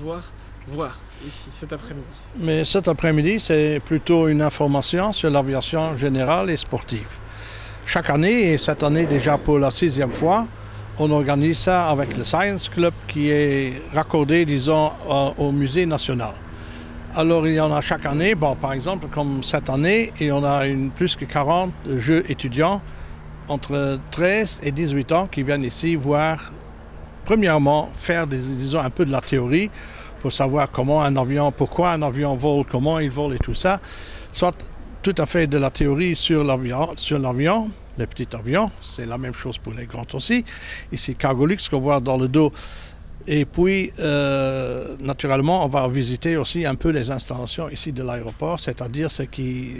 pouvoir voir ici cet après-midi? Mais cet après-midi, c'est plutôt une information sur l'aviation générale et sportive. Chaque année, et cette année déjà pour la 6e fois, on organise ça avec le Science Club qui est raccordé, disons, au Musée national. Alors il y en a chaque année, bon, par exemple comme cette année, et on a plus que 40 jeunes étudiants entre 13 et 18 ans qui viennent ici voir, premièrement, faire disons, un peu de la théorie pour savoir comment un avion, pourquoi un avion vole, comment il vole et tout ça. Soit tout à fait de la théorie sur l'avion, les petits avions, c'est la même chose pour les grands aussi. Ici, Cargolux qu'on voit dans le dos. Et puis, naturellement, on va visiter aussi un peu les installations ici de l'aéroport, c'est-à-dire ce qui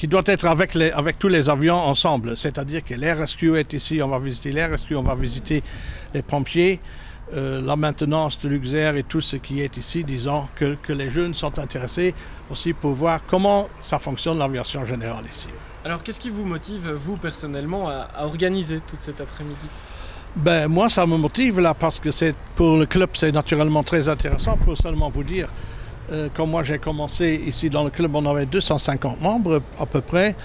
doit être avec tous les avions ensemble. C'est-à-dire que l'Air Rescue est ici, on va visiter l'Air Rescue, on va visiter les pompiers, la maintenance de l'Uxair et tout ce qui est ici, disons que les jeunes sont intéressés aussi pour voir comment ça fonctionne l'aviation générale ici. Alors qu'est-ce qui vous motive, vous personnellement, à organiser toute cet après-midi? Ben, moi, ça me motive là parce que pour le club, c'est naturellement très intéressant. Pour seulement vous dire, quand moi j'ai commencé ici dans le club, on avait 250 membres à peu près.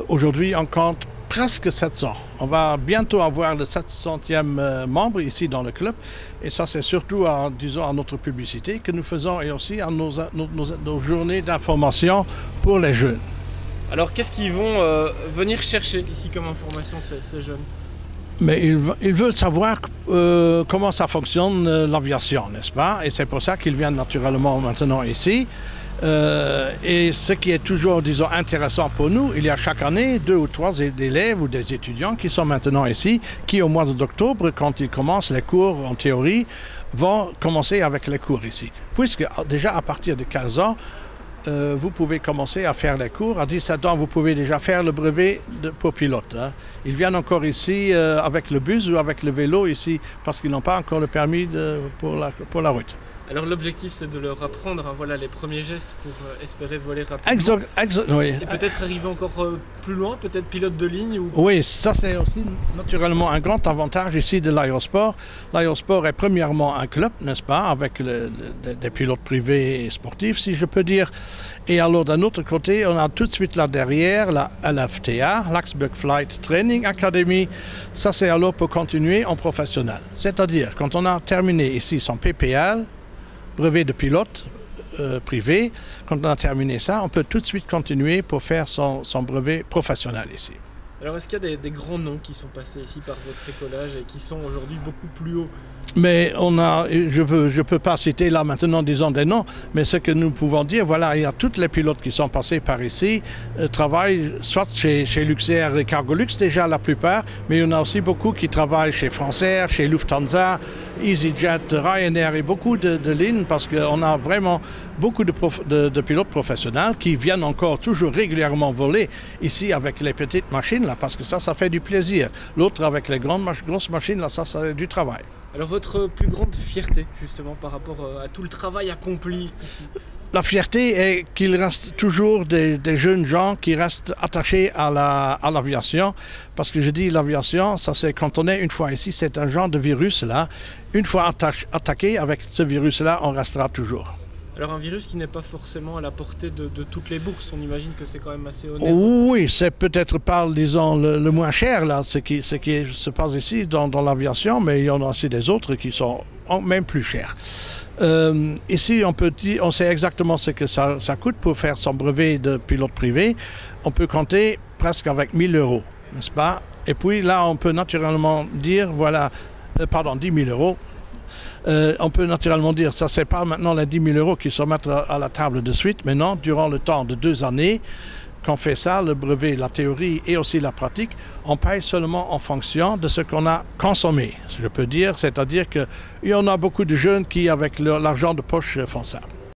Aujourd'hui, on compte presque 700. On va bientôt avoir le 700e membre ici dans le club. Et ça, c'est surtout disons, à notre publicité que nous faisons et aussi à nos journées d'information pour les jeunes. Alors, qu'est-ce qu'ils vont venir chercher ici comme information, ces jeunes? Mais ils veulent savoir comment ça fonctionne l'aviation, n'est-ce pas? Et c'est pour ça qu'ils viennent naturellement maintenant ici. Et ce qui est toujours, disons, intéressant pour nous, il y a chaque année 2 ou 3 élèves ou des étudiants qui sont maintenant ici, qui au mois d'octobre, quand ils commencent les cours en théorie, vont commencer avec les cours ici. Puisque déjà à partir de 15 ans, vous pouvez commencer à faire les cours. À 17 ans, vous pouvez déjà faire le brevet pour pilote. Hein. Ils viennent encore ici avec le bus ou avec le vélo ici parce qu'ils n'ont pas encore le permis pour la route. Alors l'objectif, c'est de leur apprendre voilà, les premiers gestes pour espérer voler rapidement. Oui. Et peut-être arriver encore plus loin, peut-être pilote de ligne ou... Oui, ça c'est aussi naturellement un grand avantage ici de l'aérosport. L'aérosport est premièrement un club, n'est-ce pas, avec des pilotes privés et sportifs, si je peux dire. Et alors d'un autre côté, on a tout de suite là derrière la LFTA, Luxembourg Flight Training Academy. Ça c'est alors pour continuer en professionnel. C'est-à-dire, quand on a terminé ici son PPL, brevet de pilote privé, quand on a terminé ça, on peut tout de suite continuer pour faire son brevet professionnel ici. Alors est-ce qu'il y a des grands noms qui sont passés ici par votre écolage et qui sont aujourd'hui beaucoup plus hauts? Mais je peux pas citer là maintenant disons des noms, mais ce que nous pouvons dire, voilà, il y a tous les pilotes qui sont passés par ici, travaillent soit chez Luxair et Cargolux déjà la plupart, mais il y en a aussi beaucoup qui travaillent chez Françair, chez Lufthansa, EasyJet, Ryanair et beaucoup de lignes parce qu'on a vraiment beaucoup de pilotes professionnels qui viennent encore toujours régulièrement voler ici avec les petites machines là parce que ça fait du plaisir. L'autre avec les grosses machines là, ça c'est du travail. Alors votre plus grande fierté justement par rapport à tout le travail accompli ici? La fierté est qu'il reste toujours des jeunes gens qui restent attachés à l'aviation. Parce que je dis l'aviation, ça c'est quand on est une fois ici, c'est un genre de virus là. Une fois attaqué avec ce virus là, on restera toujours. Alors un virus qui n'est pas forcément à la portée de toutes les bourses, on imagine que c'est quand même assez onéreux. Oui, c'est peut-être pas, disons, le moins cher là, ce qui se passe ici dans l'aviation, mais il y en a aussi des autres qui sont même plus chers. Ici, on sait exactement ce que ça coûte pour faire son brevet de pilote privé. On peut compter presque avec 1 000 €, n'est-ce pas? Et puis là, on peut naturellement dire, voilà, 10 000 €. On peut naturellement dire, ça c'est pas maintenant les 10 000 € qui sont mettre à la table de suite, mais non, durant le temps de 2 années, qu'on fait ça, le brevet, la théorie et aussi la pratique, on paye seulement en fonction de ce qu'on a consommé. Je peux dire, c'est-à-dire qu'il y en a beaucoup de jeunes qui, avec l'argent de poche, font ça.